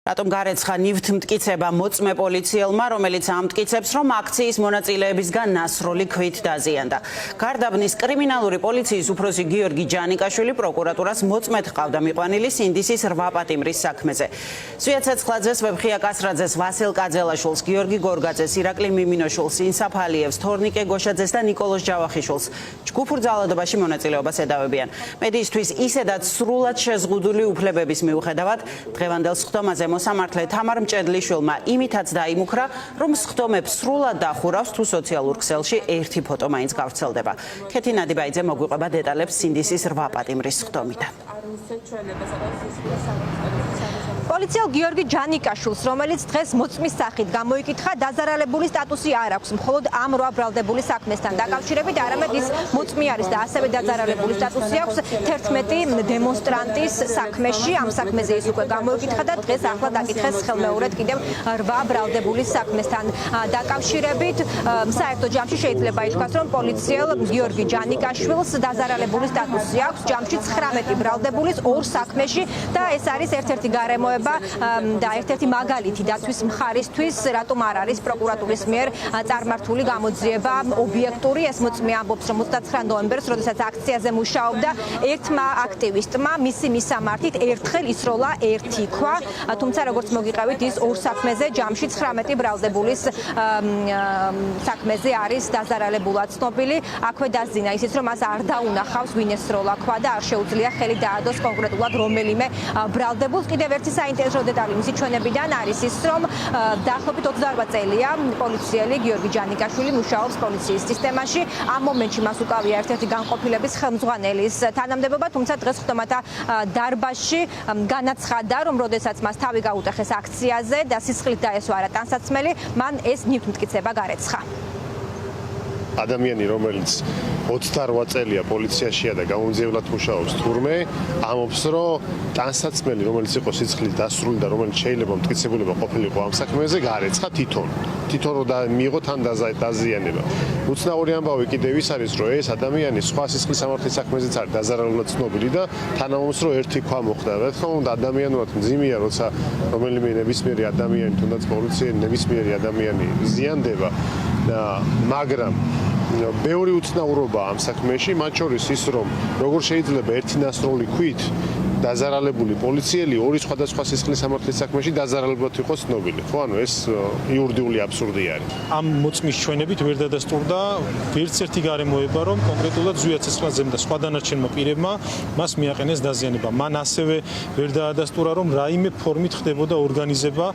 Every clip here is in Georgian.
რატომ გარეცხა ნივთი მტკიცება მოწმე პოლიციელმა, რომელიც ამტკიცებს, რომ აქციის მონაწილეებისგან ნასროლი ქვით დაზიანდა. გარდაბნის კრიმინალური პოლიციის უფროსი გიორგი ჯანიკაშვილი პროკურატურას მოწმედ ჰყავდა მიყვანილი სინდისის 8 პატიმრის საქმეზე. სვია ცეცხლაძეს, ვებხია კასრაძეს, ვასილ კაძელაშვილს, გიორგი გორგაძეს, ირაკლი მიმინოშვილს, ინსაფ ალიევს, თორნიკე გოშაძეს და ნიკოლოზ ჯავახიშვილს ჯგუფურ ძალადობაში მონაწილეობას ედავებიან. მედიისთვის ისედაც სრულად შეზღუდული უფლებების მიუხედავად, დღევანდელ სხდომაზე მოსამართლე თამარ მჭედლიშვილმა იმითაც დაიმუქრა, რომ სხდომებს სრულად დახურავს თუ სოციალურ ქსელში ერთი ფოტო მაინც გავრცელდება. ქეთი ნადიბაიძე მოგვიყვება დეტალებს სინდისის 8 პატიმრის სხდომიდან. პოლიციელ გიორგი ჯანიკაშვილს, რომელიც დღეს მოწმის სახით გამოიკითხა, დაზარალებული სტატუსი არ აქვს, მხოლოდ ამ 8 ბრალდებული საქმესთან დაკავშირებით, არამედ ის მოწმე არის და ასევე დაზარალებული სტატუსი აქვს 11 დემონსტრანტის საქმეში. ამ საქმეზე ის უკვე გამოიკითხა და დღეს ახლა დაკითხეს ხელმეორედ კიდევ 8 ბრალდებული საქმესთან დაკავშირებით. საერთო ჯამში შეიძლება ითქვას, რომ პოლიციელ გიორგი ჯანიკაშვილს დაზარალებული სტატუსი აქვს ჯამში 19 ბრალდებულის 2 საქმეში და ეს არის ერთ-ერთი გარემოება და ერთ-ერთი მაგალითი დაცვის მხარისთვის, რატომ არ არის პროკურატურის მიერ წარმართული გამოძიება ობიექტური. ეს მოწმე ამბობს, რომ 29 ნოემბერს, როდესაც აქციაზე მუშაობდა, ერთმა აქტივისტმა მისი მისამართით ერთხელ ისროლა ერთი ქვა, თუმცა როგორც მოგიყევით, ის 2 საქმეზე ჯამში 19 ბრალდებულის საქმეზე არის დაზარალებულად ცნობილი. აქვე დაზინა ისიც, რომ მას არ დაუნახავს ვინ ესროლა ქვა და არ შეუძლია ხელი დაადოს კონკრეტულად რომელიმე ბრალდებულს. კიდევ ერთი საინტერესო დეტალი მისი ჩვენებიდან არის ის, რომ დაახლოებით 28 წელია პოლიციელი გიორგი ჯანიკაშვილი მუშაობს პოლიციის სისტემაში. ამ მომენტში მას უკავია ერთ-ერთი განყოფილების ხელმძღვანელის თანამდებობა, თუმცა დღეს ხდომათა დარბაზში განაცხადა, რომ როდესაც მას თავი გაუტეხეს აქციაზე და სისხლით დაესვარა ტანსაცმელი, მან ეს ნივთმტკიცება გარეცხა. ადამიანი, რომელიც 28 წელია პოლიციაშია და გამომძიებლად მუშაობს თურმე, ამბობს, რომ ტანსაცმელი, რომელიც იყო სიცხლით დასრული და რომელიც შეიძლება მტკიცებულება ყოფილიყო ამ საქმეზე, გარეცხა თვითონ რომ მიიღო თან დაზიანება. უცნაური ამბავი კიდევ ის არის, რომ ეს ადამიანი სხვა სისხლის სამართლის საქმეზეც არის დაზარალულად ცნობილი და თანამომს რომ ერთი ქვა მოხდა. რა თქმა უნდა, ადამიანურად მძიმეა, როცა რომელიმე ნებისმიერი ადამიანი, თუნდაც პოლიციელი ნებისმიერი ადამიანი ზიანდება, მაგრამ ბევრი უცნაურობა ამ საქმეში, მათ შორის ის, რომ როგორ შეიძლება ერთი ნასროლი ქვით დაზარალებული პოლიციელი ორი სხვადასხვა სისხლის სამართლის საქმეში დაზარალებლად იყოს ცნობილი. ხო, ანუ ეს იურიდიული აბსურდი არის. ამ მოწმის ჩვენებით ვერ დადასტურდა ვერც ერთი გარემოება, რომ კონკრეტულად ზვია ცეცხლაძემ და სხვა დანარჩენმა პირებმა მას მიაყენეს დაზიანება. მან ასევე ვერ დაადასტურა, რომ რაიმე ფორმით ხდებოდა ორგანიზება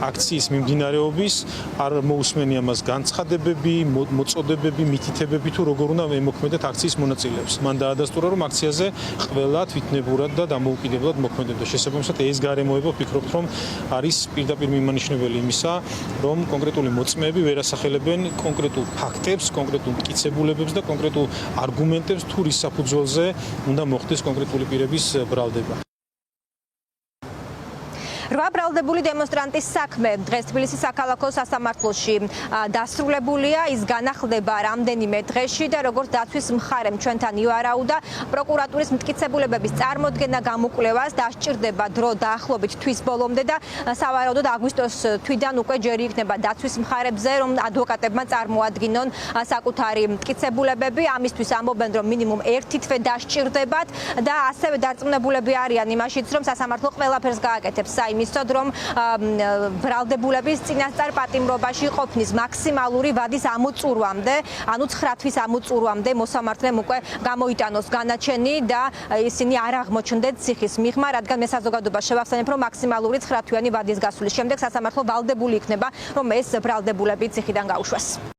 აქციის მიმდინარეობის, არ მოусმენია მას განცხადებები, მოწოდებები, მითითებები თუ როგორ უნდა ემოქმედეთ აქციის მონაწილეებს. მან დაადასტურა, რომ აქციაზე ყველა თვითნებურად და უკიდებლად მოქმედებდა. შესაბამისად, ეს გარემოება ვფიქრობ, რომ არის პირდაპირ მიმანიშნებელი იმისა, რომ კონკრეტული მოწმეები ვერ ასახელებენ კონკრეტულ ფაქტებს, კონკრეტულ მტკიცებულებებს და კონკრეტულ არგუმენტებს, თუ რის საფუძველზე უნდა მოხდეს კონკრეტული პირების ბრალდება. 8 ბრალდებული დემონსტრანტის საქმე დღეს თბილისის საქალაქო სასამართლოში დასრულებულია. ის განახლდება რამდენიმე დღეში და როგორც დაცვის მხარემ ჩვენთან ივარაუდა, პროკურატურის მტკიცებულებების წარმოდგენა გამოკვლევას დასჭირდება დრო დაახლოებით თვის ბოლომდე და სავარაუდოდ აგვისტოს თვიდან უკვე ჯერი იქნება დაცვის მხარებზე, რომ ადვოკატებმა წარმოადგინონ საკუთარი მტკიცებულებები. ამისთვის ამბობენ, რომ მინიმუმ 1 თვე დასჭირდებათ და ასევე დარწმუნებულები არიან იმაშიც, რომ სასამართლო ყველაფერს გააკეთებს იმისოდ, რომ ბრალდებულების წინასწარ პატიმრობაში ყოფნის მაქსიმალური ვადის ამოწურვამდე, ანუ 9 თვის ამოწურვამდე მოსამართლემ უკვე გამოიტანოს განაჩენი და ისინი არ აღმოჩნდეთ ციხის მიღმა, რადგან მე საზოგადოებას შევახსენებ, რომ მაქსიმალური 9 თვიანი ვადის გასვლის შემდეგ სასამართლო ვალდებული იქნება, რომ ეს ბრალდებულები ციხიდან გაუშვას.